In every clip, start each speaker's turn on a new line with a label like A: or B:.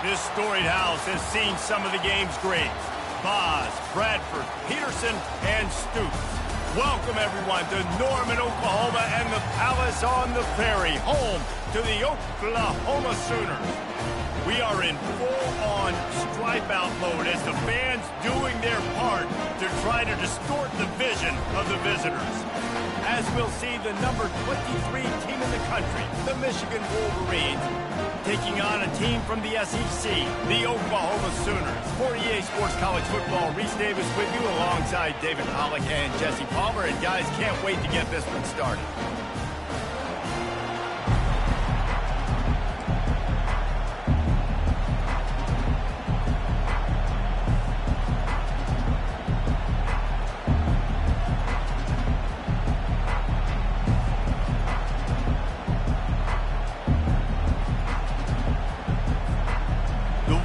A: This storied house has seen some of the game's greats. Boz, Bradford, Peterson, and Stoops. Welcome, everyone, to Norman, Oklahoma, and the Palace on the Prairie, home to the Oklahoma Sooners. We are in full-on stripe-out mode as the fans doing their part to try to distort the vision of the visitors. As we'll see, the number 23 team in the country, the Michigan Wolverines, taking on a team from the SEC, the Oklahoma Sooners. For EA Sports College Football, Reese Davis with you alongside David Pollack and Jesse Palmer. And guys, can't wait to get this one started.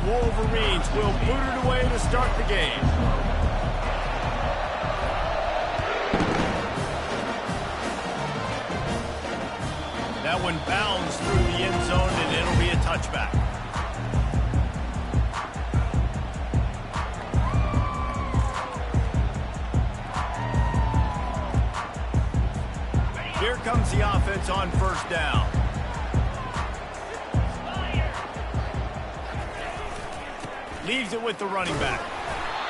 A: Wolverines will boot it away to start the game. That one bounds through the end zone, and it'll be a touchback. Here comes the offense on first down. Leaves it with the running back.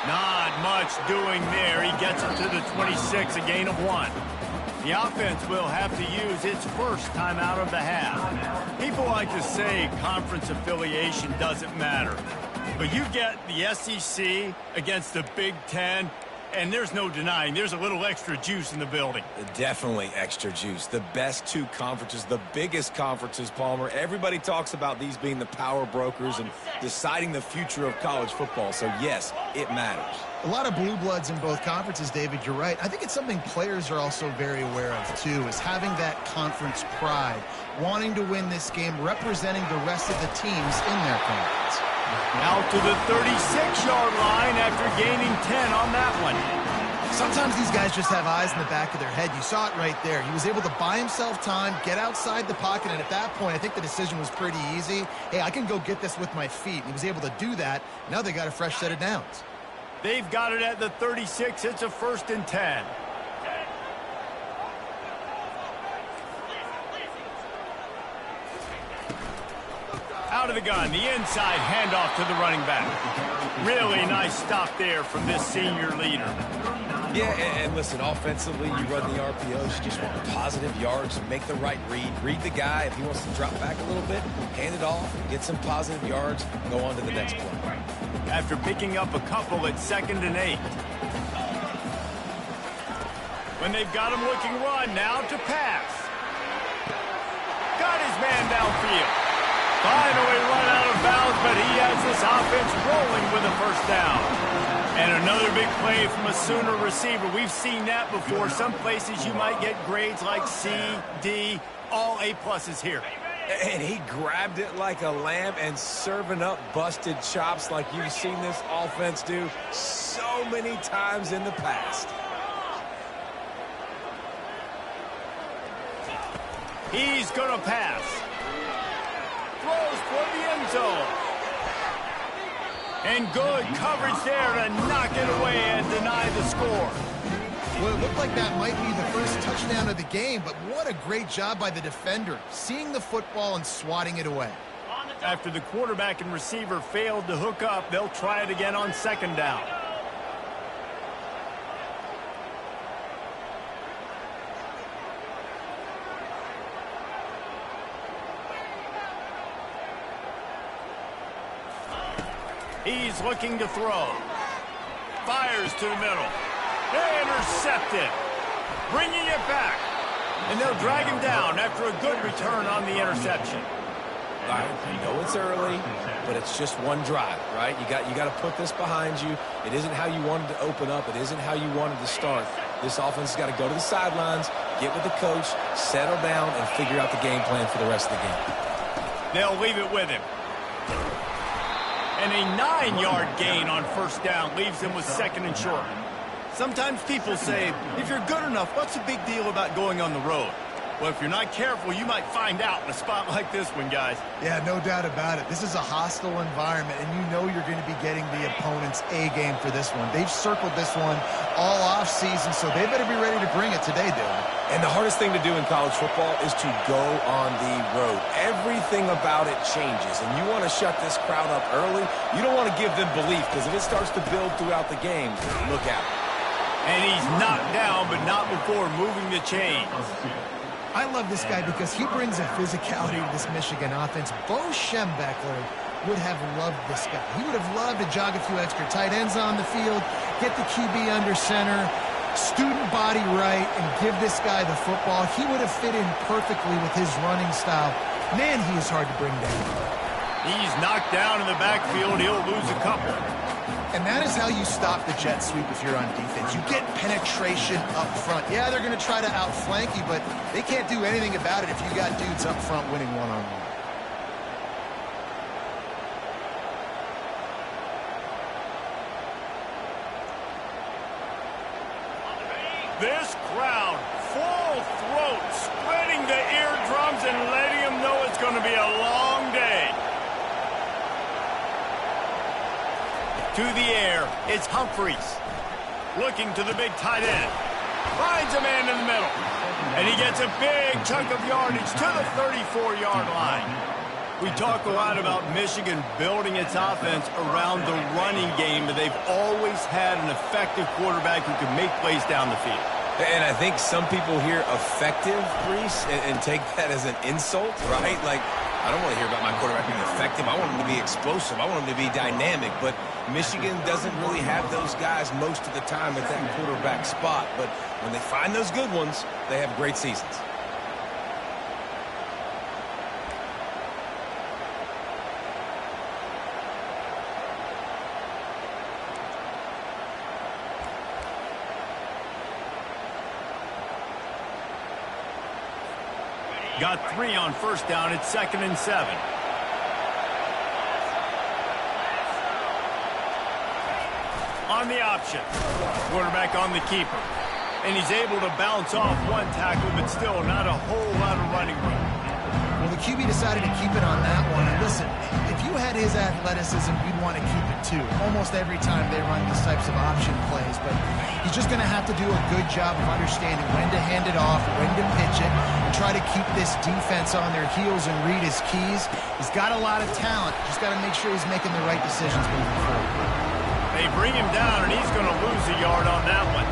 A: Not much doing there. He gets it to the 26, a gain of 1. The offense will have to use its first time out of the half. People like to say conference affiliation doesn't matter. But you get the SEC against the Big Ten, and there's no denying there's a little extra juice in the building.
B: Definitely extra juice. The best two conferences, the biggest conferences, Palmer. Everybody talks about these being the power brokers and deciding the future of college football. So, yes, it matters.
C: A lot of blue bloods in both conferences, David. You're right. I think it's something players are also very aware of, too, is having that conference pride, wanting to win this game, representing the rest of the teams in their conference.
A: Out to the 36-yard line after gaining 10 on that one.
C: Sometimes these guys just have eyes in the back of their head. You saw it right there. He was able to buy himself time, get outside the pocket, and at that point, I think the decision was pretty easy. Hey, I can go get this with my feet. And he was able to do that. Now they got a fresh set of downs.
A: They've got it at the 36. It's a 1st and 10. Out of the gun, the inside handoff to the running back. Really nice stop there from this senior leader.
B: Yeah, and listen, offensively, you run the RPOs, you just want positive yards, make the right read. Read the guy. If he wants to drop back a little bit, hand it off, get some positive yards, go on to the next play.
A: After picking up a couple at 2nd and 8. When they've got him looking run, now to pass. Got his man downfield. Finally run out of bounds, but he has this offense rolling with a 1st down. And another big play from a Sooner receiver. We've seen that before. Some places you might get grades like C, D, all A-pluses here.
B: And he grabbed it like a lamb and serving up busted chops like you've seen this offense do so many times in the past.
A: He's going to pass. Throws for the end zone. And good coverage there to knock it away and deny the score.
C: Well, it looked like that might be the first touchdown of the game, but what a great job by the defender, seeing the football and swatting it away.
A: After the quarterback and receiver failed to hook up, they'll try it again on 2nd down. He's looking to throw. Fires to the middle. Intercepted. Bringing it back. And they'll drag him down after a good return on the interception.
B: All right, I know it's early, but it's just one drive, right? You got to put this behind you. It isn't how you wanted to open up. It isn't how you wanted to start. This offense has got to go to the sidelines, get with the coach, settle down, and figure out the game plan for the rest of the game.
A: They'll leave it with him. And a 9-yard gain on 1st down leaves them with 2nd and short. Sometimes people say, if you're good enough, what's the big deal about going on the road? Well, if you're not careful, you might find out in a spot like this one, guys.
C: Yeah, no doubt about it. This is a hostile environment, and you know you're going to be getting the opponent's A-game for this one. They've circled this one all off-season, so they better be ready to bring it today, Dylan.
B: And the hardest thing to do in college football is to go on the road. Everything about it changes, and you want to shut this crowd up early. You don't want to give them belief, because if it starts to build throughout the game, look out.
A: And he's knocked down, but not before moving the chains.
C: I love this guy because he brings a physicality to this Michigan offense. Bo Schembechler would have loved this guy. He would have loved to jog a few extra tight ends on the field, get the QB under center, student body right, and give this guy the football. He would have fit in perfectly with his running style. Man, he is hard to bring down.
A: He's knocked down in the backfield. He'll lose a couple.
C: And that is how you stop the jet sweep if you're on defense. You get penetration up front. Yeah, they're going to try to outflank you, but they can't do anything about it if you got dudes up front winning one-on-one.
A: This crowd, full throat, spreading the eardrums and letting them know it's going to be a long day. To the air, it's Humphries. Looking to the big tight end. Finds a man in the middle. And he gets a big chunk of yardage to the 34-yard line. We talk a lot about Michigan building its offense around the running game, but they've always had an effective quarterback who can make plays down the field.
B: And I think some people hear effective, Reese, and take that as an insult, right? Like, I don't want to hear about my quarterback being effective. I want him to be explosive. I want him to be dynamic. But Michigan doesn't really have those guys most of the time at that quarterback spot. But when they find those good ones, they have great seasons.
A: Got 3 on first down. It's 2nd and 7. On the option. Quarterback on the keeper. And he's able to bounce off one tackle, but still not a whole lot of running room.
C: Well, the QB decided to keep it on that one. And listen, if you had his athleticism, you'd want to keep it too. Almost every time they run these types of option plays. But he's just going to have to do a good job of understanding when to hand it off, when to pitch it, and try to keep this defense on their heels and read his keys. He's got a lot of talent. Just got to make sure he's making the right decisions moving forward.
A: They bring him down, and he's going to lose a yard on that one.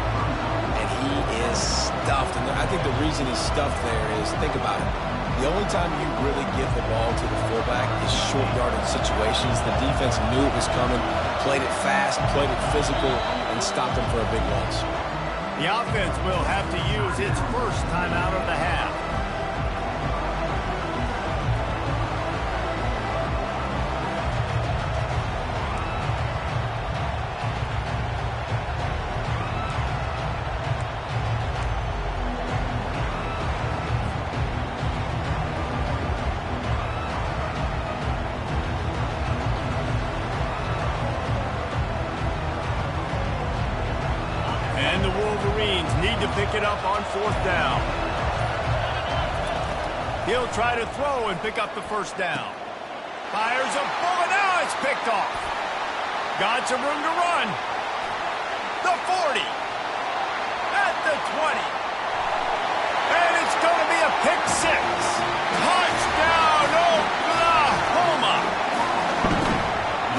B: And he is stuffed. And I think the reason he's stuffed there is, think about it. The only time you really give the ball to the fullback is short yardage situations. The defense knew it was coming, played it fast, played it physical, and stopped him for a big loss.
A: The offense will have to use its first timeout of the half. And the Wolverines need to pick it up on 4th down. He'll try to throw and pick up the first down. Fires a bullet. Now it's picked off. Got some room to run. The 40. At the 20. And it's going to be a pick 6. Touchdown, Oklahoma.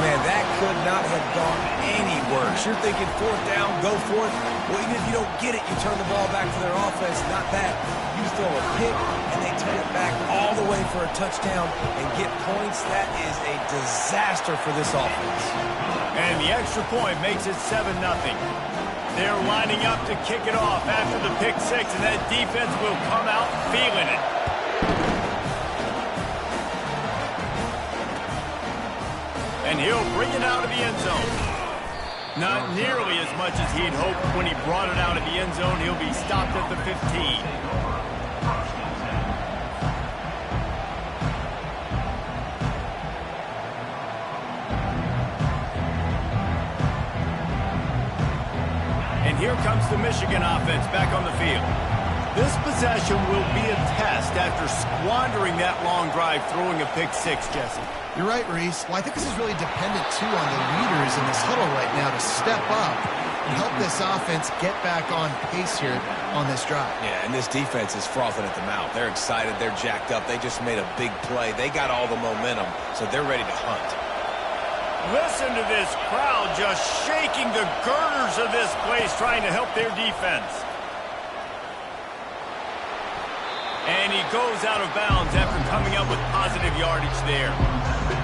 B: Man, that could not have gone any worse. You're thinking 4th down, go for it. Well, even if you don't get it, you turn the ball back to their offense. Not that. You throw a pick, and they turn it back all the way for a touchdown and get points. That is a disaster for this offense.
A: And the extra point makes it 7-0. They're lining up to kick it off after the pick 6, and that defense will come out feeling it. And he'll bring it out of the end zone. Not nearly as much as he'd hoped when he brought it out of the end zone. He'll be stopped at the 15. And here comes the Michigan offense back on the field. This possession will be a test after squandering that long drive, throwing a pick six, Jesse.
C: You're right, Reese. Well, I think this is really dependent, too, on the leaders in this huddle right now to step up and help this offense get back on pace here on this drive.
B: Yeah, and this defense is frothing at the mouth. They're excited. They're jacked up. They just made a big play. They got all the momentum, so they're ready to hunt.
A: Listen to this crowd just shaking the girders of this place, trying to help their defense. And he goes out of bounds after coming up with positive yardage there.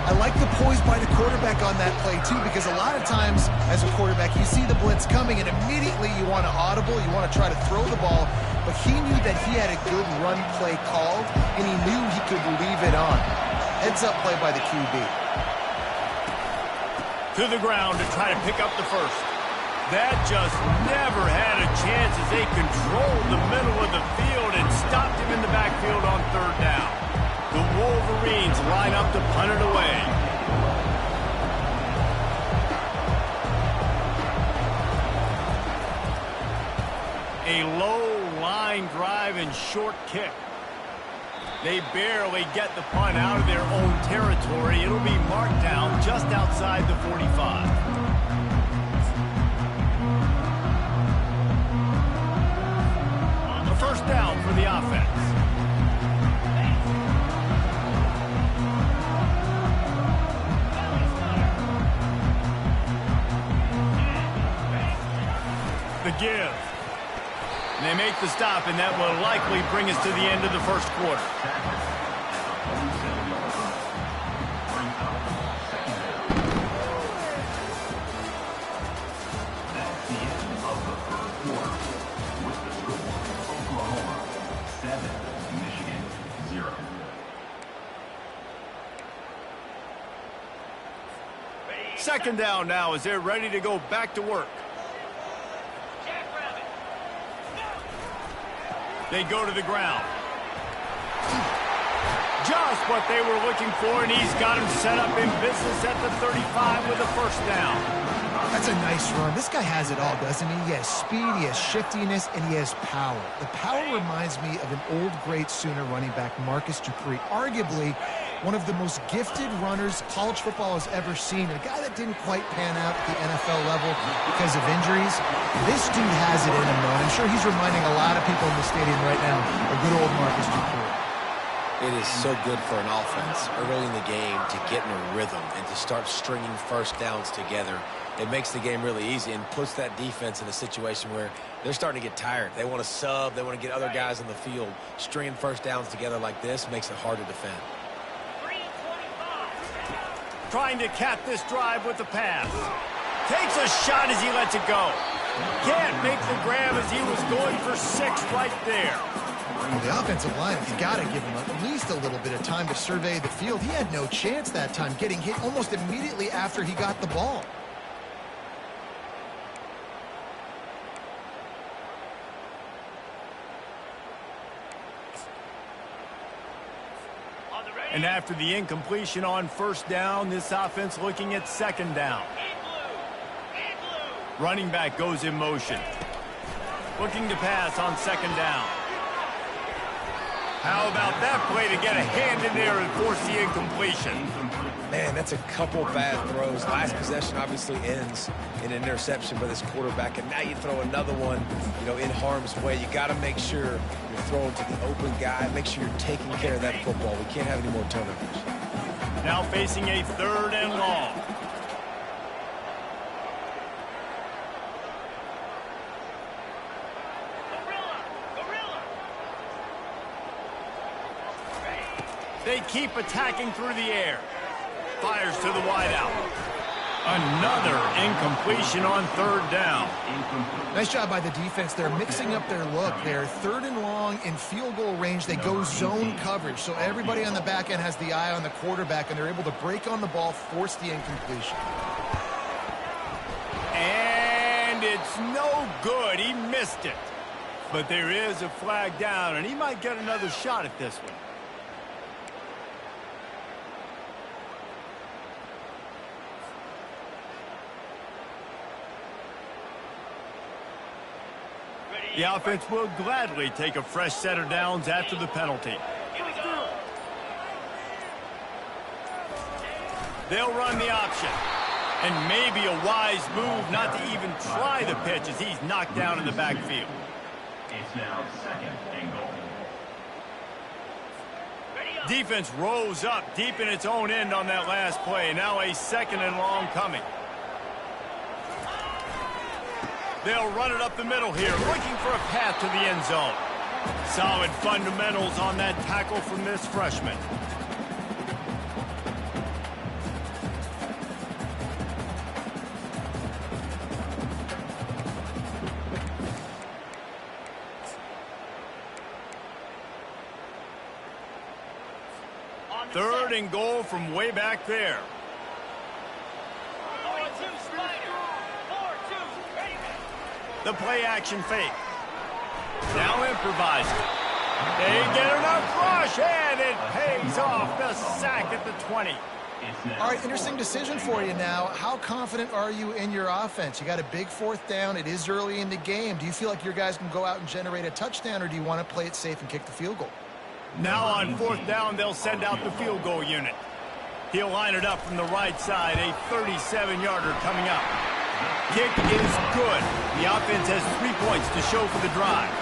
C: I like the poise by the quarterback on that play, too, because a lot of times as a quarterback, you see the blitz coming, and immediately you want to audible, you want to try to throw the ball, but he knew that he had a good run play called, and he knew he could leave it on. Heads up play by the QB.
A: To the ground to try to pick up the first. That just never had a chance as they controlled the middle of the field and stopped him in the backfield on third down. The Wolverines line up to punt it away. A low line drive and short kick. They barely get the punt out of their own territory. It'll be marked down just outside the 45. First down for the offense. The give. And they make the stop, and that will likely bring us to the end of the first quarter. Second down now as they're ready to go back to work. They go to the ground. Just what they were looking for, and he's got him set up in business at the 35 with a first down.
C: That's a nice run. This guy has it all, doesn't he? He has speed, he has shiftiness, and he has power. The power reminds me of an old great Sooner running back, Marcus Dupree. Arguably one of the most gifted runners college football has ever seen. A guy that didn't quite pan out at the NFL level because of injuries. This dude has it in him, though. I'm sure he's reminding a lot of people in the stadium right now of good old Marcus Dupree.
B: It is so good for an offense early in the game to get in a rhythm and to start stringing first downs together. It makes the game really easy and puts that defense in a situation where they're starting to get tired. They want to sub. They want to get other guys on the field. Stringing first downs together like this makes it hard to defend.
A: Trying to cap this drive with the pass. Takes a shot as he lets it go. Can't make the grab as he was going for 6 right there.
C: Well, the offensive line, you got to give him at least a little bit of time to survey the field. He had no chance that time, getting hit almost immediately after he got the ball.
A: And after the incompletion on first down, this offense looking at second down. Running back goes in motion. Looking to pass on second down. How about that play to get a hand in there and force the incompletion?
B: Man, that's a couple bad throws. Last possession obviously ends in an interception by this quarterback, and now you throw another one, in harm's way. You got to make sure you're throwing to the open guy. Make sure you're taking care of that football. We can't have any more turnovers.
A: Now facing a third and long. They keep attacking through the air. Fires to the wideout. Another incompletion on third down.
C: Nice job by the defense. They're mixing up their look. They're third and long in field goal range. They go zone coverage. So everybody on the back end has the eye on the quarterback, and they're able to break on the ball, force the incompletion.
A: And it's no good. He missed it. But there is a flag down, and he might get another shot at this one. The offense will gladly take a fresh set of downs after the penalty. They'll run the option. And maybe a wise move not to even try the pitch as he's knocked down in the backfield.
D: It's now 2nd and goal.
A: Defense rose up deep in its own end on that last play. Now a 2nd and long coming. They'll run it up the middle here, looking for a path to the end zone. Solid fundamentals on that tackle from this freshman. Third and goal from way back there. The play action fake. Now improvising. They get enough rush, and it pays off. The sack at the 20.
C: All right, interesting decision for you now. How confident are you in your offense? You got a big 4th down. It is early in the game. Do you feel like your guys can go out and generate a touchdown, or do you want to play it safe and kick the field goal?
A: Now on 4th down, they'll send out the field goal unit. He'll line it up from the right side, a 37-yarder coming up. Kick is good. The offense has 3 points to show for the drive.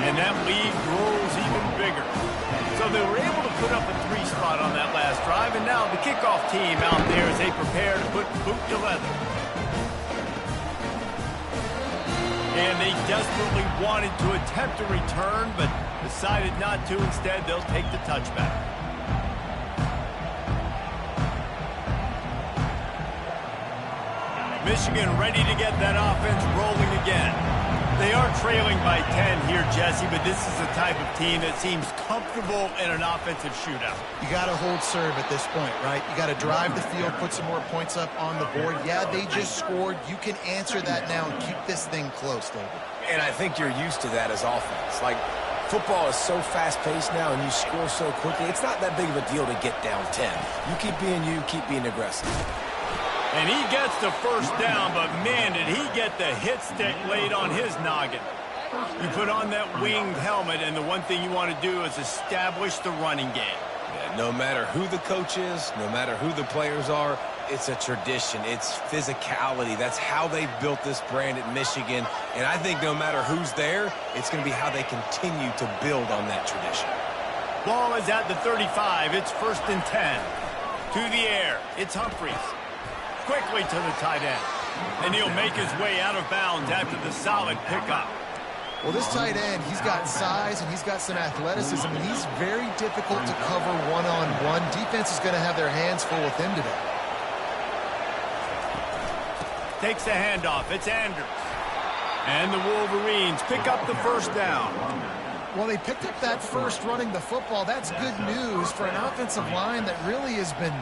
A: And that lead grows even bigger. So they were able to put up a 3 spot on that last drive, and now the kickoff team out there as they prepare to put boot to leather. And they desperately wanted to attempt a return, but decided not to. Instead, they'll take the touchback. Michigan ready to get that offense rolling again. They are trailing by 10 here, Jesse, but this is the type of team that seems comfortable in an offensive shootout.
C: You got to hold serve at this point, right? You got to drive the field, put some more points up on the board. Yeah, they just scored. You can answer that now and keep this thing close, David.
B: And I think you're used to that as offense. Like, football is so fast-paced now, and you score so quickly. It's not that big of a deal to get down 10. You keep being aggressive.
A: And he gets the first down, but man, did he get the hit stick laid on his noggin. You put on that winged helmet, and the one thing you want to do is establish the running game.
B: Yeah, no matter who the coach is, no matter who the players are, it's a tradition. It's physicality. That's how they've built this brand at Michigan. And I think no matter who's there, it's going to be how they continue to build on that tradition.
A: Ball is at the 35. It's 1st and 10. To the air. It's Humphries. Quickly to the tight end. And he'll make his way out of bounds after the solid pickup.
C: Well, this tight end, he's got size and he's got some athleticism, and he's very difficult to cover one-on-one. Defense is going to have their hands full with him today.
A: Takes the handoff. It's Andrews. And the Wolverines pick up the first down.
C: Well, they picked up that first running the football. That's good news for an offensive line that really has been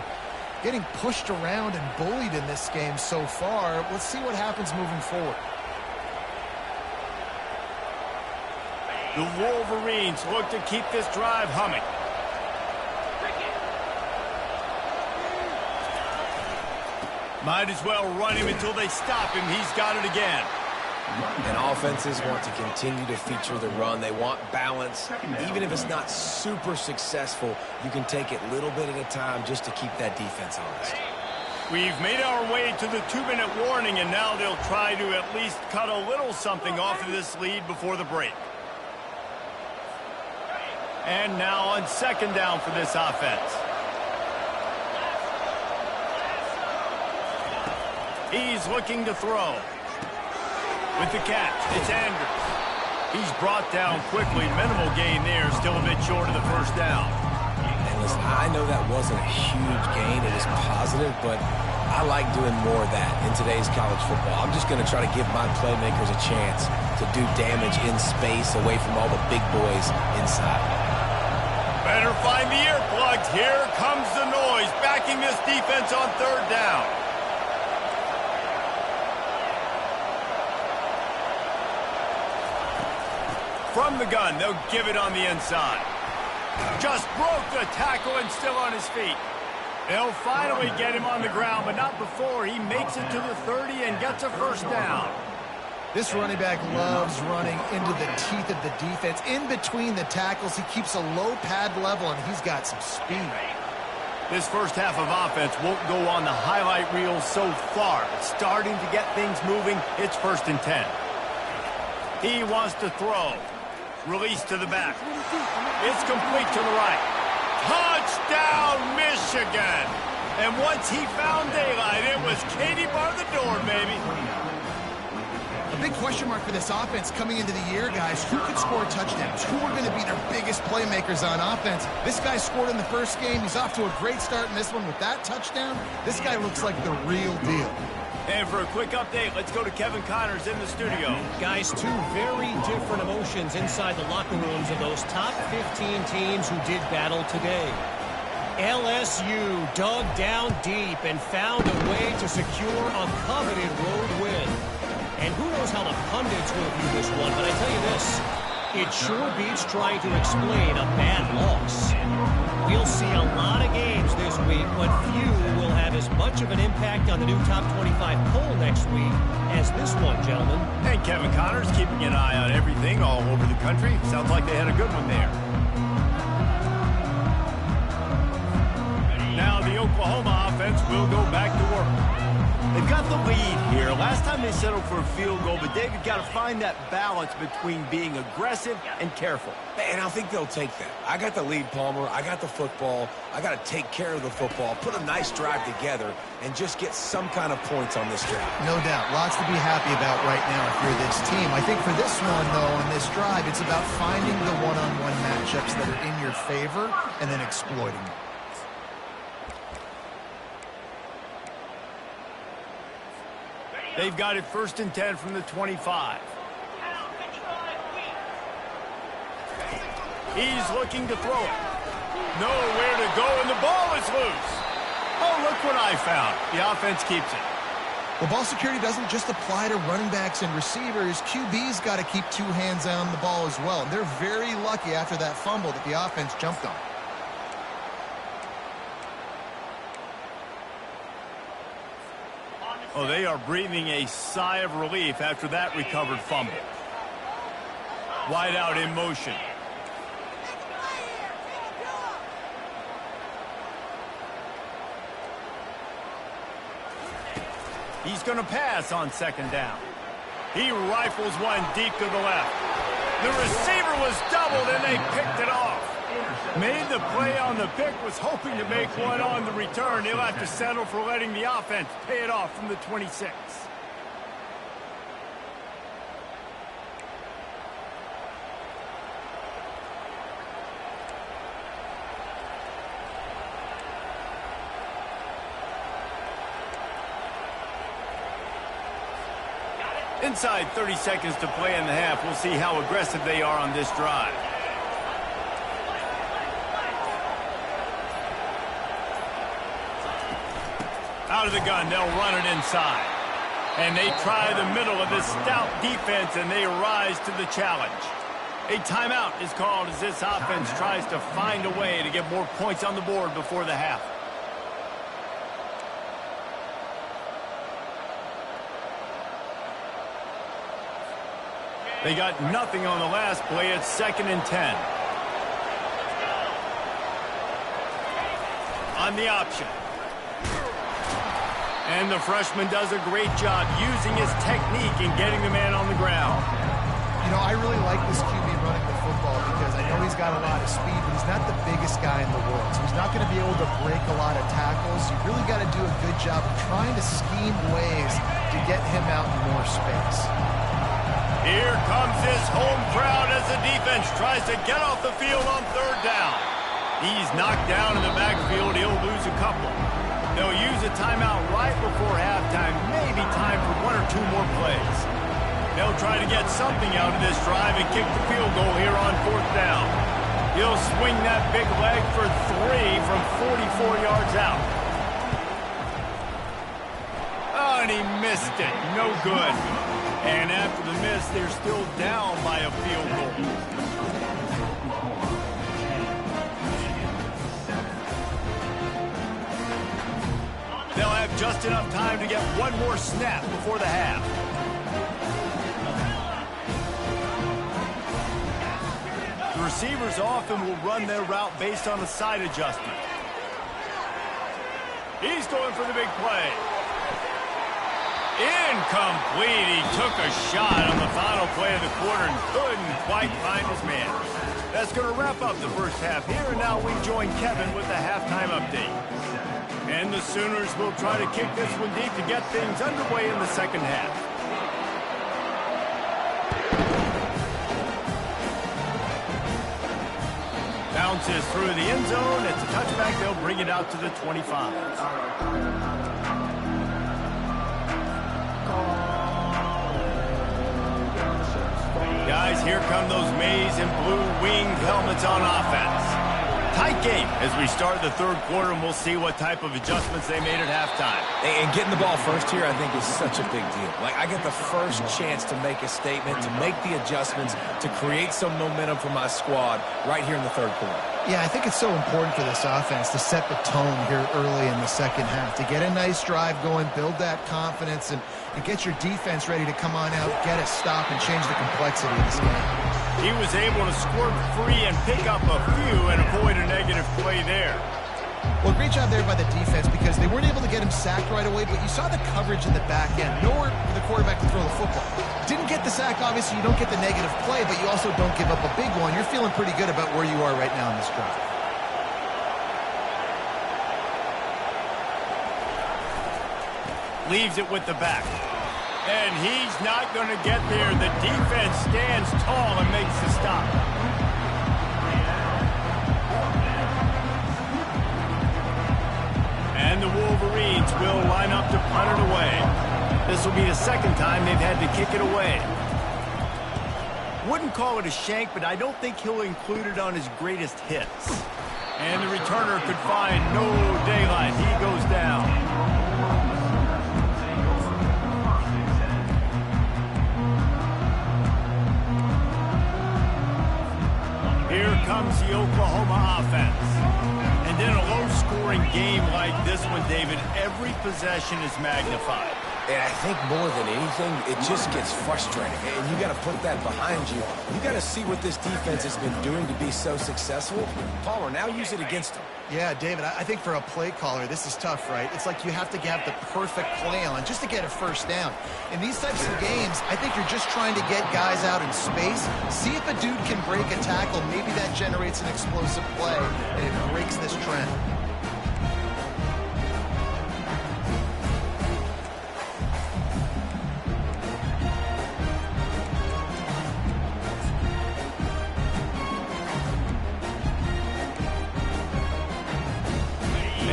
C: getting pushed around and bullied in this game so far. Let's see what happens moving forward.
A: The Wolverines look to keep this drive humming. Might as well run him until they stop him. He's got it again.
B: And offenses want to continue to feature the run. They want balance. Even if it's not super successful, you can take it little bit at a time just to keep that defense honest.
A: We've made our way to the 2-minute warning, and now they'll try to at least cut a little something off of this lead before the break. And now on 2nd down for this offense. He's looking to throw. With the catch, it's Andrews. He's brought down quickly. Minimal gain there, still a bit short of the first down.
B: And listen, I know that wasn't a huge gain. It was positive, but I like doing more of that in today's college football. I'm just going to try to give my playmakers a chance to do damage in space away from all the big boys inside.
A: Better find the earplugs. Here comes the noise, backing this defense on 3rd down. From the gun, they'll give it on the inside. Just broke the tackle and still on his feet. They'll finally get him on the ground, but not before he makes it to the 30 and gets a first down.
C: This running back loves running into the teeth of the defense. In between the tackles, he keeps a low pad level, and he's got some speed.
A: This first half of offense won't go on the highlight reel so far. It's starting to get things moving. It's 1st and 10. He wants to throw. Release to the back. It's complete to the right. Touchdown, Michigan! And once he found daylight, it was Katie bar the door, baby.
C: A big question mark for this offense coming into the year, guys. Who could score touchdowns? Who are going to be their biggest playmakers on offense? This guy scored in the first game. He's off to a great start in this one with that touchdown. This guy looks like the real deal.
A: And for a quick update, let's go to Kevin Connors in the studio.
E: Guys, two very different emotions inside the locker rooms of those top 15 teams who did battle today. LSU dug down deep and found a way to secure a coveted road win. And who knows how the pundits will view this one, but I tell you this, it sure beats trying to explain a bad loss. We'll see a lot of games this week, but few will have as much of an impact on the new top 25 poll next week as this one, gentlemen.
A: And Kevin Connors keeping an eye on everything all over the country. Sounds like they had a good one there. Now the Oklahoma offense will go back to work. They've got the lead here. Last time they settled for a field goal, but David got to find that balance between being aggressive and careful.
B: And I think they'll take that. I got the lead, Palmer. I got the football. I got to take care of the football, put a nice drive together, and just get some kind of points on this drive.
C: No doubt. Lots to be happy about right now if you're this team. I think for this one, though, on this drive, it's about finding the one-on-one matchups that are in your favor and then exploiting them.
A: They've got it 1st and 10 from the 25. He's looking to throw it. Nowhere to go, and the ball is loose. Oh, look what I found. The offense keeps it.
C: Well, ball security doesn't just apply to running backs and receivers. QB's got to keep two hands on the ball as well. And they're very lucky after that fumble that the offense jumped on.
A: Oh, they are breathing a sigh of relief after that recovered fumble. Wide out in motion. He's going to pass on 2nd down. He rifles one deep to the left. The receiver was doubled, and they picked it off. Made the play on the pick, was hoping to make one on the return. He'll have to settle for letting the offense pay it off from the 26. Inside 30 seconds to play in the half. We'll see how aggressive they are on this drive. Out of the gun, they'll run it inside. And they try the middle of this stout defense, and they rise to the challenge. A timeout is called as this offense tries to find a way to get more points on the board before the half. They got nothing on the last play. It's 2nd and 10. On the option. And the freshman does a great job using his technique and getting the man on the ground.
C: You know, I really like this QB running the football because I know he's got a lot of speed, but he's not the biggest guy in the world. So he's not going to be able to break a lot of tackles. You really got to do a good job of trying to scheme ways to get him out in more space.
A: Here comes this home crowd as the defense tries to get off the field on 3rd down. He's knocked down in the backfield. He'll lose a couple. They'll use a timeout right before halftime, maybe time for 1 or 2 more plays. They'll try to get something out of this drive and kick the field goal here on 4th down. He'll swing that big leg for 3 from 44 yards out. Oh, and he missed it. No good. And after the miss, they're still down by a field goal. They'll have just enough time to get one more snap before the half. receivers often will run their route based on a side adjustment. He's going for the big play. Incomplete. He took a shot on the final play of the quarter and couldn't quite find his man. That's going to wrap up the first half here, and now we join Kevin with the halftime update. And the Sooners will try to kick this one deep to get things underway in the second half. Bounces through the end zone. It's a touchback. They'll bring it out to the 25. Guys, here come those maize and blue winged helmets on offense. Tight game as we start the third quarter, and we'll see what type of adjustments they made at halftime.
B: And getting the ball first here, I think, is such a big deal. Like, I get the first chance to make a statement, to make the adjustments, to create some momentum for my squad right here in the third quarter.
C: Yeah, I think it's so important for this offense to set the tone here early in the second half, to get a nice drive going, build that confidence, and get your defense ready to come on out, get a stop, and change the complexity of this game.
A: He was able to squirt free and pick up a few and avoid a negative play there.
C: Well, great job there by the defense because they weren't able to get him sacked right away, but you saw the coverage in the back end. Nowhere for the quarterback to throw the football. Didn't get the sack, obviously you don't get the negative play, but you also don't give up a big one. You're feeling pretty good about where you are right now in this drive.
A: Leaves it with the back. And he's not going to get there. The defense stands tall and makes the stop. And the Wolverines will line up to punt it away. This will be the second time they've had to kick it away. Wouldn't call it a shank, but I don't think he'll include it on his greatest hits. And the returner could find no daylight. He goes down. Here comes the Oklahoma offense. And in a low-scoring game like this one, David, every possession is magnified.
B: And I think more than anything, it just gets frustrating. And you got to put that behind you. You got to see what this defense has been doing to be so successful. Palmer, now use it against them.
C: Yeah, David, I think for a play caller, this is tough, right? It's like you have to have the perfect play on just to get a first down. In these types of games, I think you're just trying to get guys out in space, see if a dude can break a tackle. Maybe that generates an explosive play, and it breaks this trend.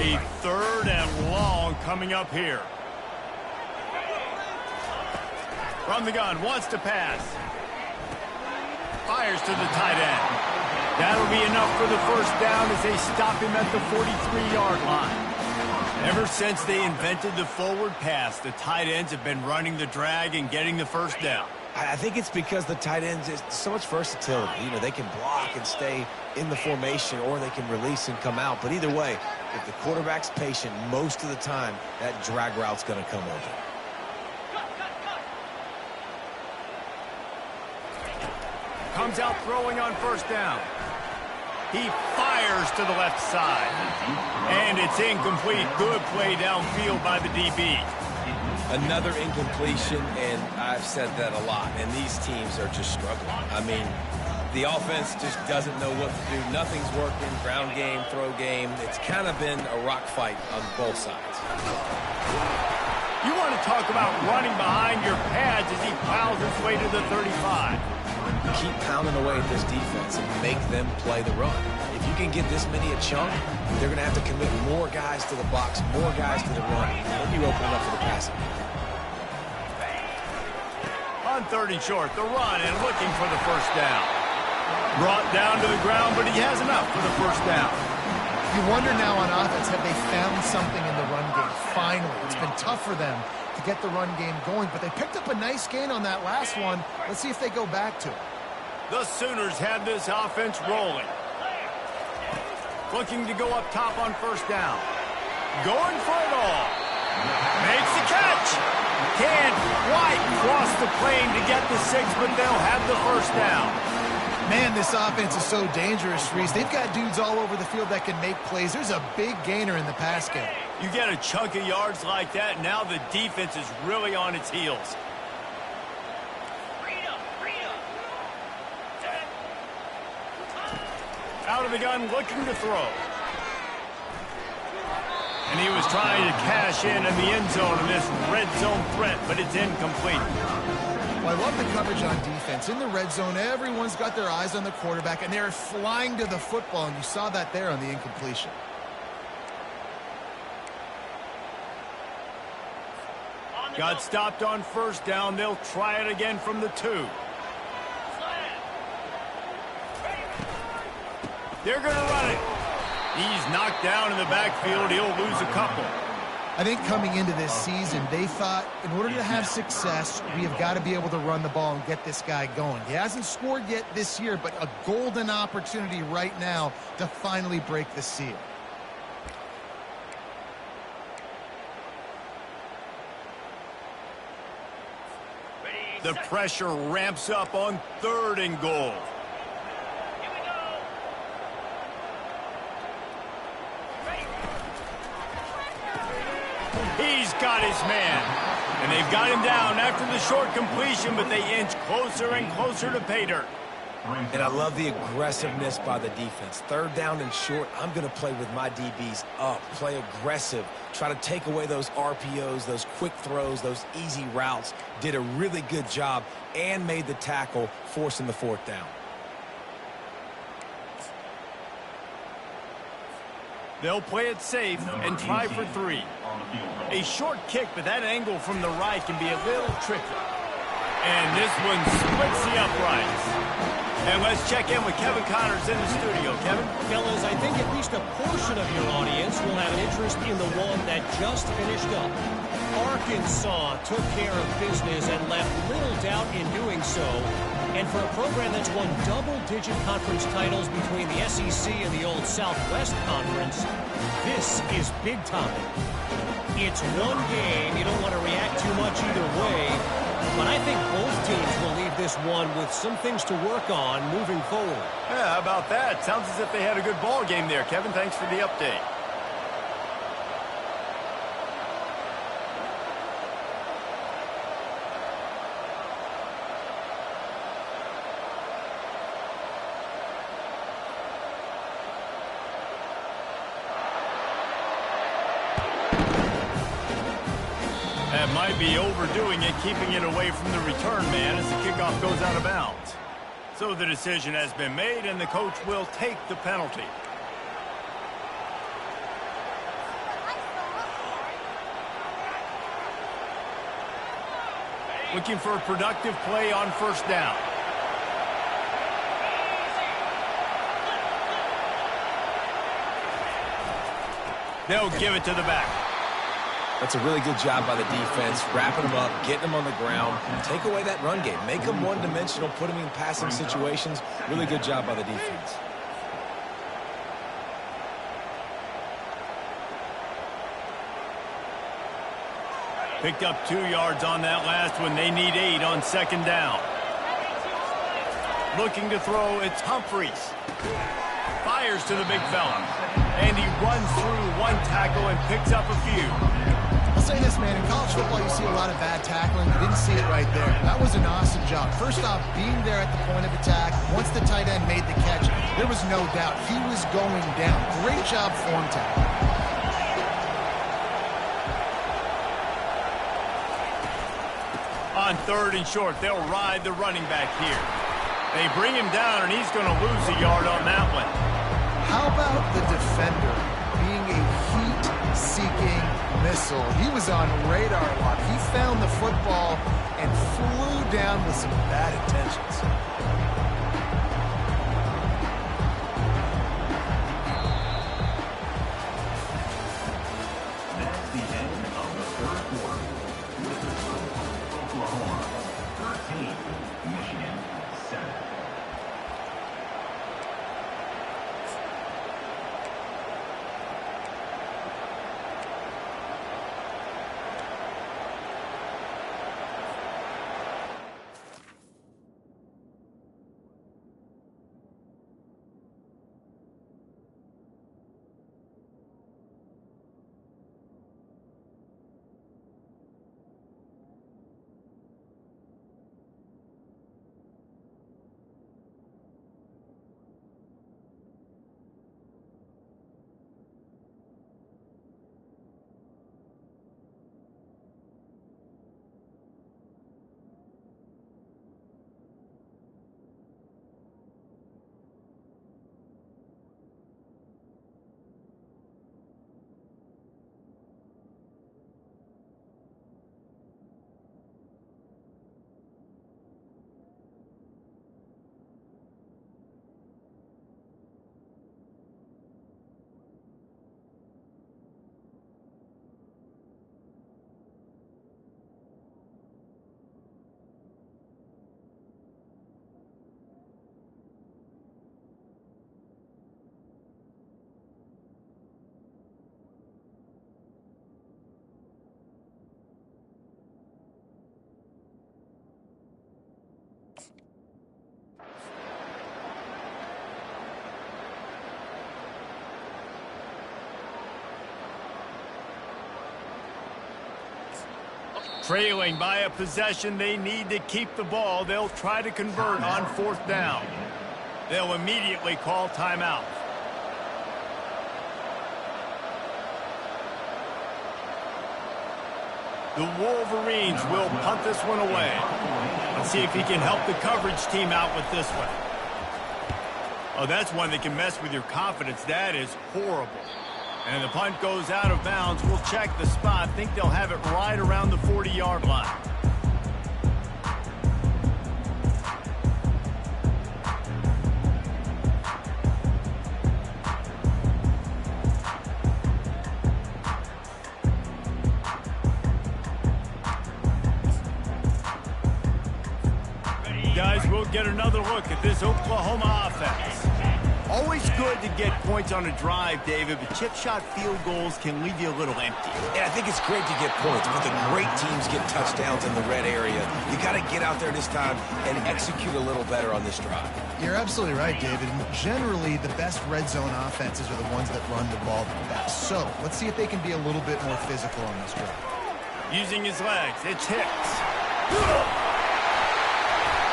A: A third and long coming up here. From the gun, wants to pass. Fires to the tight end. That'll be enough for the first down as they stop him at the 43-yard line. Ever since they invented the forward pass, the tight ends have been running the drag and getting the first down.
B: I think it's because the tight ends is so much versatility. You know, they can block and stay in the formation, or they can release and come out. But either way, if the quarterback's patient, most of the time, that drag route's going to come over.
A: Comes out throwing on first down. He fires to the left side. And it's incomplete. Good play downfield by the DB.
B: Another incompletion, and I've said that a lot, and these teams are just struggling. I mean, the offense just doesn't know what to do. Nothing's working. Ground game, throw game. It's kind of been a rock fight on both sides.
A: You want to talk about running behind your pads as he plows his way to the 35.
B: Keep pounding away at this defense and make them play the run. If you can get this many a chunk, they're going to have to commit more guys to the box, more guys to the run. Then you open it up for the passing.
A: On third and short, the run and looking for the first down. Brought down to the ground, but he has enough for the first down.
C: You wonder now on offense, have they found something in the run game? Finally, it's been tough for them to get the run game going, but they picked up a nice gain on that last one. Let's see if they go back to it.
A: The Sooners have this offense rolling. Looking to go up top on first down. Going for it all. Makes the catch. Can't quite cross the plane to get the 6, but they'll have the first down.
C: Man, this offense is so dangerous, Reese. They've got dudes all over the field that can make plays. There's a big gainer in the pass game.
A: You get a chunk of yards like that, now the defense is really on its heels. Out of the gun, looking to throw. And he was trying to cash in the end zone in this red zone threat, but it's incomplete.
C: Well, I love the coverage on defense. In the red zone, everyone's got their eyes on the quarterback, and they're flying to the football, and you saw that there on the incompletion.
A: Got stopped on first down. They'll try it again from the 2. They're going to run it. He's knocked down in the backfield. He'll lose a couple.
C: I think coming into this season, they thought in order to have success, we have got to be able to run the ball and get this guy going. He hasn't scored yet this year, but a golden opportunity right now to finally break the seal.
A: The pressure ramps up on 3rd and goal. He's got his man. And they've got him down after the short completion, but they inch closer and closer to pay dirt.
B: And I love the aggressiveness by the defense. 3rd down and short, I'm going to play with my DBs up, play aggressive, try to take away those RPOs, those quick throws, those easy routes. Did a really good job and made the tackle, forcing the 4th down.
A: They'll play it safe and try for 3. A short kick, but that angle from the right can be a little tricky. And this one splits the uprights. And let's check in with Kevin Connors in the studio. Kevin?
E: Fellas, I think at least a portion of your audience will have an interest in the one that just finished up. Arkansas took care of business and left little doubt in doing so. And for a program that's won double-digit conference titles between the SEC and the old Southwest Conference, this is big time. It's one game. You don't want to react too much either way. But I think both teams will leave this one with some things to work on moving forward.
A: Yeah, how about that? Sounds as if they had a good ball game there. Kevin, thanks for the update. That might be overdoing it, keeping it away from the return man as the kickoff goes out of bounds. So the decision has been made, and the coach will take the penalty. Looking for a productive play on first down. They'll give it to the back.
B: That's a really good job by the defense, wrapping them up, getting them on the ground. Take away that run game. Make them one-dimensional, put them in passing situations. Really good job by the defense.
A: Picked up 2 yards on that last one. They need 8 on second down. Looking to throw, it's Humphries. Fires to the big fella. And he runs through one tackle and picks up a few.
C: I'll say this, man. In college football, you see a lot of bad tackling. You didn't see it right there. That was an awesome job. First off, being there at the point of attack. Once the tight end made the catch, there was no doubt he was going down. Great job form tackle.
A: On 3rd and short, they'll ride the running back here. They bring him down, and he's going to lose a yard on that one.
C: How about the defender being a heat-seeking missile? He was on radar lock. He found the football and flew down with some bad intentions.
D: That's the end of the 3rd quarter. With the score, Oklahoma 13, Michigan 7.
A: Trailing by a possession, they need to keep the ball. They'll try to convert on 4th down. They'll immediately call timeout. The Wolverines will punt this one away. Let's see if he can help the coverage team out with this one. Oh, that's one that can mess with your confidence. That is horrible. And the punt goes out of bounds. We'll check the spot. Think they'll have it right around the 40-yard line. Guys, we'll get another look at this Oklahoma offense. Always good to get points on a drive, David, but chip shot field goals can leave you a little empty.
B: Yeah, I think it's great to get points, but the great teams get touchdowns in the red area. You got to get out there this time and execute a little better on this drive.
C: You're absolutely right, David. Generally, the best red zone offenses are the ones that run the ball the best. So let's see if they can be a little bit more physical on this drive.
A: Using his legs, it's Hicks.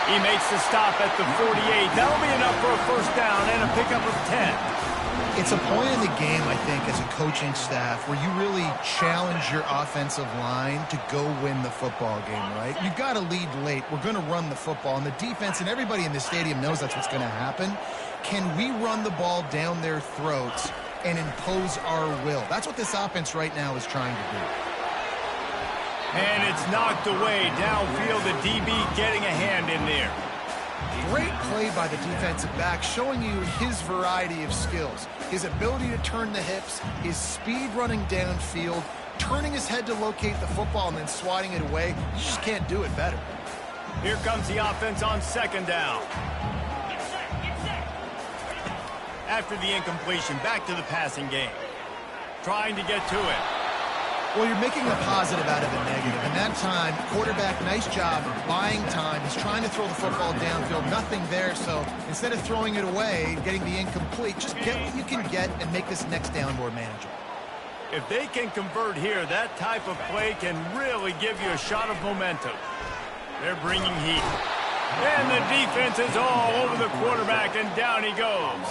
A: He makes the stop at the 48. That'll be enough for a 1st down and a pickup of 10.
C: It's a point in the game, I think, as a coaching staff, where you really challenge your offensive line to go win the football game, right? You've got to lead late. We're going to run the football. And the defense and everybody in the stadium knows that's what's going to happen. Can we run the ball down their throats and impose our will? That's what this offense right now is trying to do.
A: And it's knocked away downfield. The DB getting a hand in there.
C: Great play by the defensive back, showing you his variety of skills. His ability to turn the hips, his speed running downfield, turning his head to locate the football and then swatting it away. You just can't do it better.
A: Here comes the offense on 2nd down. After the incompletion, back to the passing game. Trying to get to it.
C: Well, you're making a positive out of a negative. And that time, quarterback, nice job buying time. He's trying to throw the football downfield. Nothing there. So instead of throwing it away, getting the incomplete, just get what you can get and make this next down more manageable.
A: If they can convert here, that type of play can really give you a shot of momentum. They're bringing heat. And the defense is all over the quarterback, and down he goes.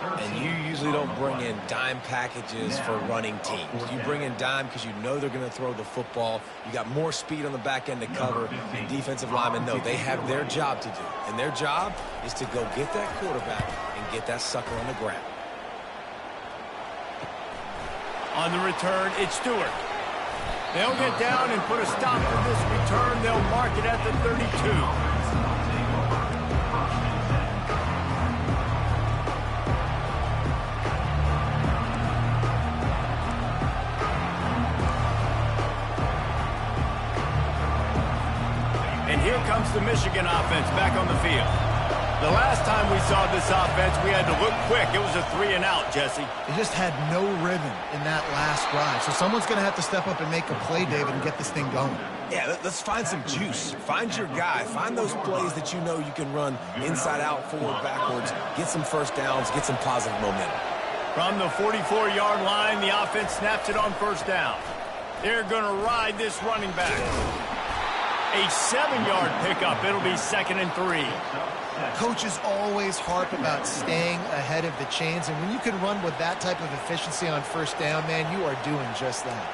B: And you usually don't bring in dime packages for running teams. You bring in dime because you know they're going to throw the football. You got more speed on the back end to cover. And defensive linemen know they have their job to do. And their job is to go get that quarterback and get that sucker on the ground.
A: On the return, it's Stewart. They'll get down and put a stop to this return. They'll mark it at the 32. And here comes the Michigan offense back on the field. The last time we saw this offense, we had to look quick. It was a 3-and-out, Jesse.
C: They just had no rhythm in that last drive. So someone's going to have to step up and make a play, David, and get this thing going.
B: Yeah, let's find some juice. Find your guy. Find those plays that you know you can run inside out, forward, backwards. Get some 1st downs. Get some positive momentum.
A: From the 44-yard line, the offense snaps it on 1st down. They're going to ride this running back. A 7-yard pickup. It'll be 2nd and 3.
C: Coaches always harp about staying ahead of the chains, and when you can run with that type of efficiency on 1st down, man, you are doing just that.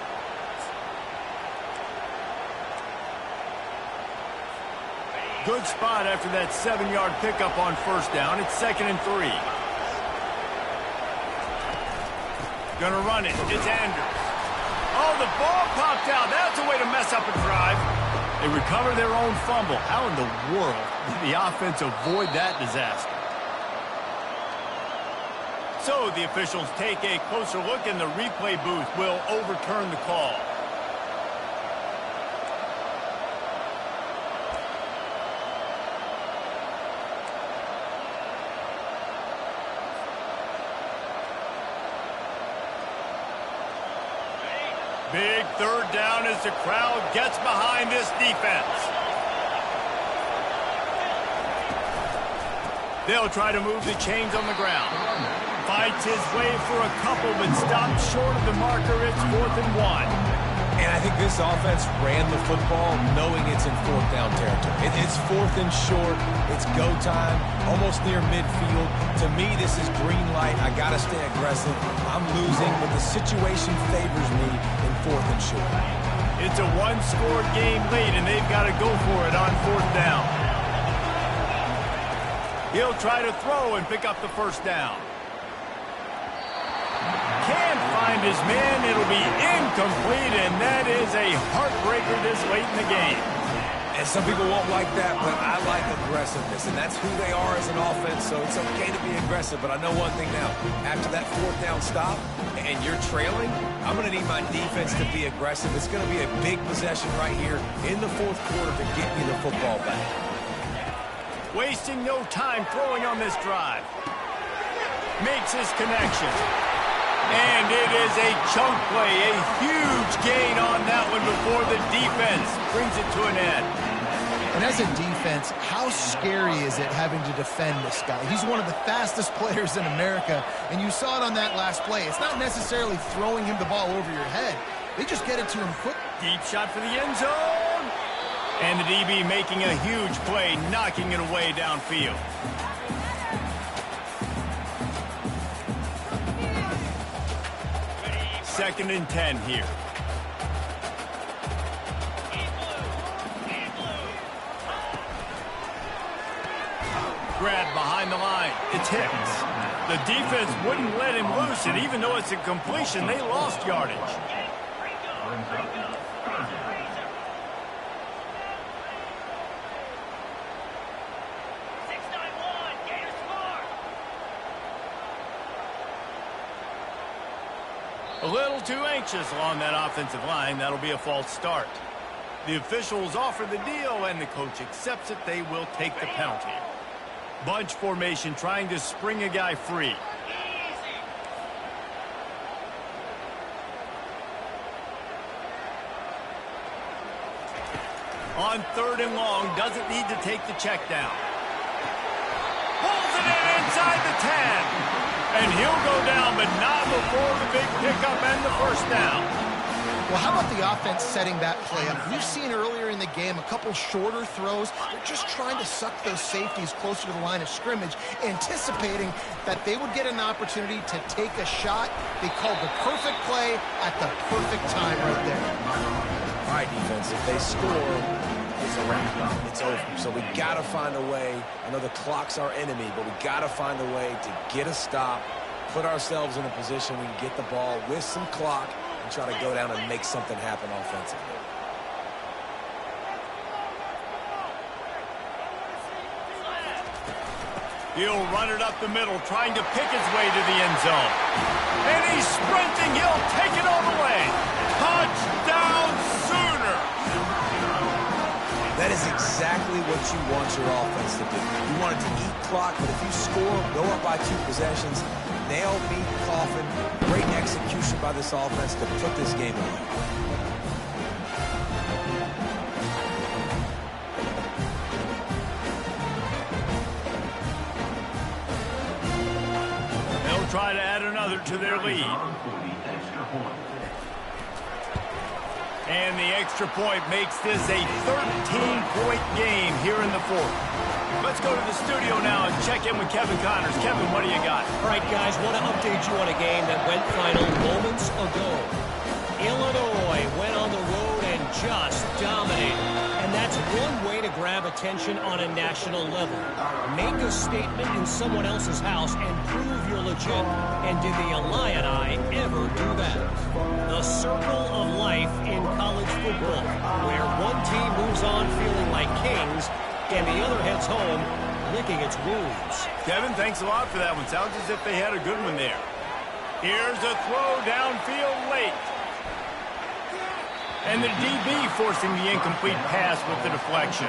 A: Good spot after that 7-yard pickup on 1st down. It's 2nd and 3. Gonna run it. It's Andrews. Oh, the ball popped out. That's a way to mess up a drive. They recover their own fumble. How in the world did the offense avoid that disaster? So the officials take a closer look, and the replay booth will overturn the call. Big 3rd down as the crowd gets behind this defense. They'll try to move the chains on the ground. Fights his way for a couple, but stops short of the marker. It's 4th and 1.
B: And I think this offense ran the football knowing it's in fourth down territory. It's fourth and short. It's go time, almost near midfield. To me, this is green light. I got to stay aggressive. I'm losing, but the situation favors me in fourth and short.
A: It's a one-score game lead, and they've got to go for it on fourth down. He'll try to throw and pick up the first down. Can't find his man. It'll be incomplete, and that is a heartbreaker this late in the game.
B: And some people won't like that, but I like aggressiveness, and that's who they are as an offense, so it's okay to be aggressive. But I know one thing now. After that fourth down stop and you're trailing, I'm going to need my defense to be aggressive. It's going to be a big possession right here in the fourth quarter to get me the football back.
A: Wasting no time throwing on this drive. Makes his connection. And it is a chunk play, a huge gain on that one before the defense brings it to an end.
C: And as a defense, how scary is it having to defend this guy? He's one of the fastest players in America, and you saw it on that last play. It's not necessarily throwing him the ball over your head. They just get it to him quick.
A: Deep shot for the end zone. And the DB making a huge play, knocking it away downfield. Second and 10 here. Grab behind the line. It's Hicks. The defense wouldn't let him loose, and even though it's a completion, they lost yardage. A little too anxious along that offensive line. That'll be a false start. The officials offer the deal, and the coach accepts it. They will take the penalty. Bunch formation trying to spring a guy free. On third and long, doesn't need to take the check down. Pulls it in inside the 10. And he'll go down, but not before the big pickup and the first down.
C: Well, how about the offense setting that play up? We've seen earlier in the game a couple shorter throws. They're just trying to suck those safeties closer to the line of scrimmage, anticipating that they would get an opportunity to take a shot. They called the perfect play at the perfect time right there.
B: All right, defense, if they score, it's a wrap. It's over. So we got to find a way. I know the clock's our enemy, but we got to find a way to get a stop, put ourselves in a position we can get the ball with some clock and try to go down and make something happen offensively.
A: He'll run it up the middle, trying to pick his way to the end zone. And he's sprinting. He'll take it all the way. Touchdown, Sooner!
B: That is exactly what you want your offense to do. You want it to eat clock, but if you score, go up by 2 possessions, nail, beat, coffin. Great execution by this offense to put this game away.
A: They'll try to add another to their lead. And the extra point makes this a 13-point game here in the fourth. Let's go to the studio now and check in with Kevin Connors. Kevin, what do you got?
E: All right, guys, want to update you on a game that went final moments ago. Illinois went on the road and just dominated. And that's one way to grab attention on a national level. Make a statement in someone else's house and prove you're legit. And did the Illini ever do that? The circle of life in college football, where one team moves on feeling like kings and the other heads home licking its wounds.
A: Kevin, thanks a lot for that one. Sounds as if they had a good one there. Here's a throw downfield late. And the DB forcing the incomplete pass with the deflection.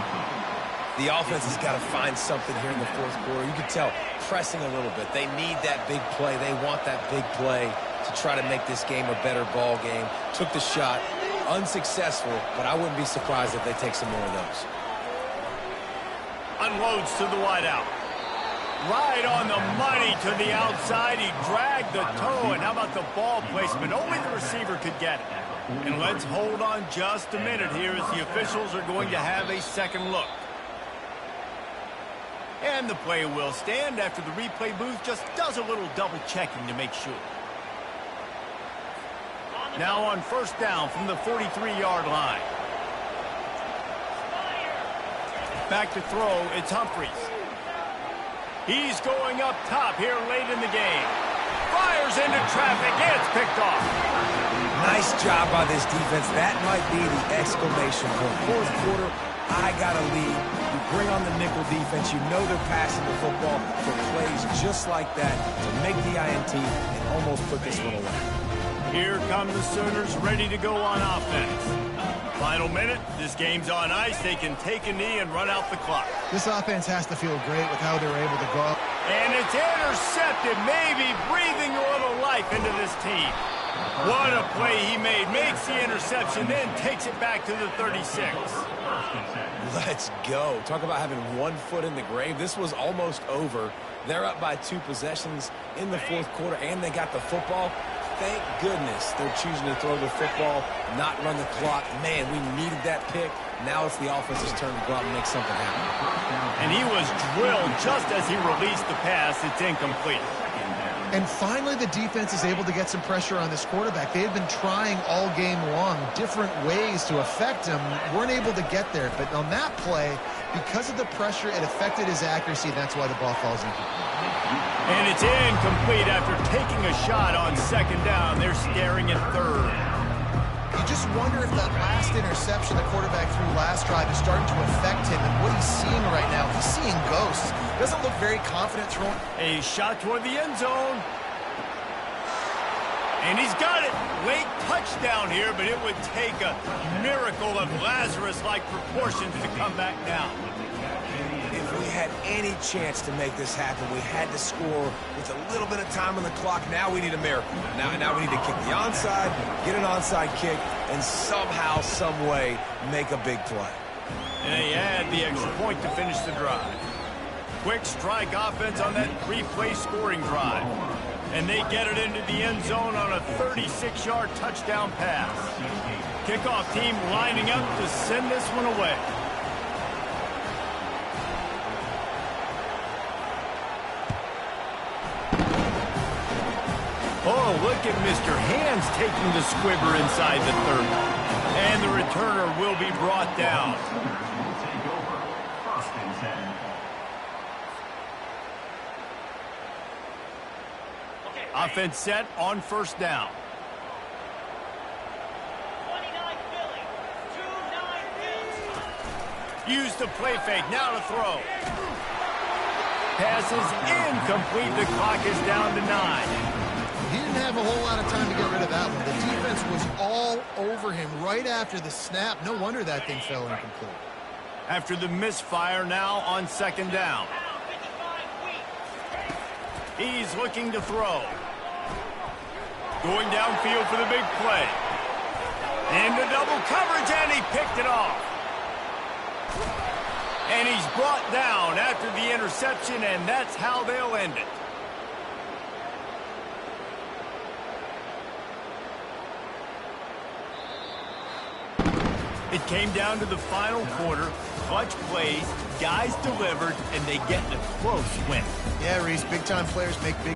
B: The offense has got to find something here in the fourth quarter. You can tell, pressing a little bit. They need that big play. They want that big play to try to make this game a better ball game. Took the shot, unsuccessful, but I wouldn't be surprised if they take some more of those.
A: Unloads to the wideout. Right on the money to the outside. He dragged the toe, and how about the ball placement? Only the receiver could get it. And let's hold on just a minute here as the officials are going to have a second look. And the play will stand after the replay booth just does a little double checking to make sure. Now on first down from the 43-yard line. Back to throw, it's Humphries. He's going up top here late in the game. Fires into traffic, and it's picked off.
B: Nice job by this defense. That might be the exclamation point. Fourth quarter, I got a lead. You bring on the nickel defense. You know they're passing the football for plays just like that to make the INT and almost put this one away.
A: Here come the Sooners ready to go on offense. Final minute, this game's on ice. They can take a knee and run out the clock.
C: This offense has to feel great with how they're able to go up.
A: And it's intercepted, maybe breathing a little life into this team. What a play he made. Makes the interception, then takes it back to the 36.
B: Let's go. Talk about having 1 foot in the grave. This was almost over. They're up by 2 possessions in the fourth quarter, and they got the football. Thank goodness they're choosing to throw the football, not run the clock. Man, we needed that pick. Now it's the offense's turn to go out and make something happen.
A: And he was drilled just as he released the pass. It's incomplete.
C: And finally, the defense is able to get some pressure on this quarterback. They had been trying all game long different ways to affect him. Weren't able to get there. But on that play, because of the pressure, it affected his accuracy. That's why the ball falls incomplete.
A: And it's incomplete after taking a shot on second down. They're staring at third.
C: You just wonder if that last interception the quarterback threw last drive is starting to affect him and what he's seeing right now. He's seeing ghosts. Doesn't look very confident throwing.
A: A shot toward the end zone. And he's got it. Late touchdown here, but it would take a miracle of Lazarus-like proportions to come back now.
B: If we had any chance to make this happen, we had to score with a little bit of time on the clock. Now we need a miracle. Now we need to kick the onside, get an onside kick, and somehow, some way, make a big play.
A: And they add the extra point to finish the drive. Quick strike offense on that 3-play scoring drive. And they get it into the end zone on a 36-yard touchdown pass. Kickoff team lining up to send this one away. Oh, look at Mr. Hands taking the squibber inside the 30. And the returner will be brought down.
D: Take over. First and 10.
A: Offense set on first down.
F: 29 Philly. 2-9 Bills.
A: Use the play fake. Now to throw. Pass is incomplete. The clock is down to 9.
C: He didn't have a whole lot of time to get rid of that one. The defense was all over him right after the snap. No wonder that thing fell incomplete.
A: After the misfire, now on second down. He's looking to throw. Going downfield for the big play. Into double coverage, and he picked it off. And he's brought down after the interception, and that's how they'll end it. It came down to the final quarter. Clutch plays, guys delivered, and they get a close win.
C: Yeah, Reese, big-time players make big...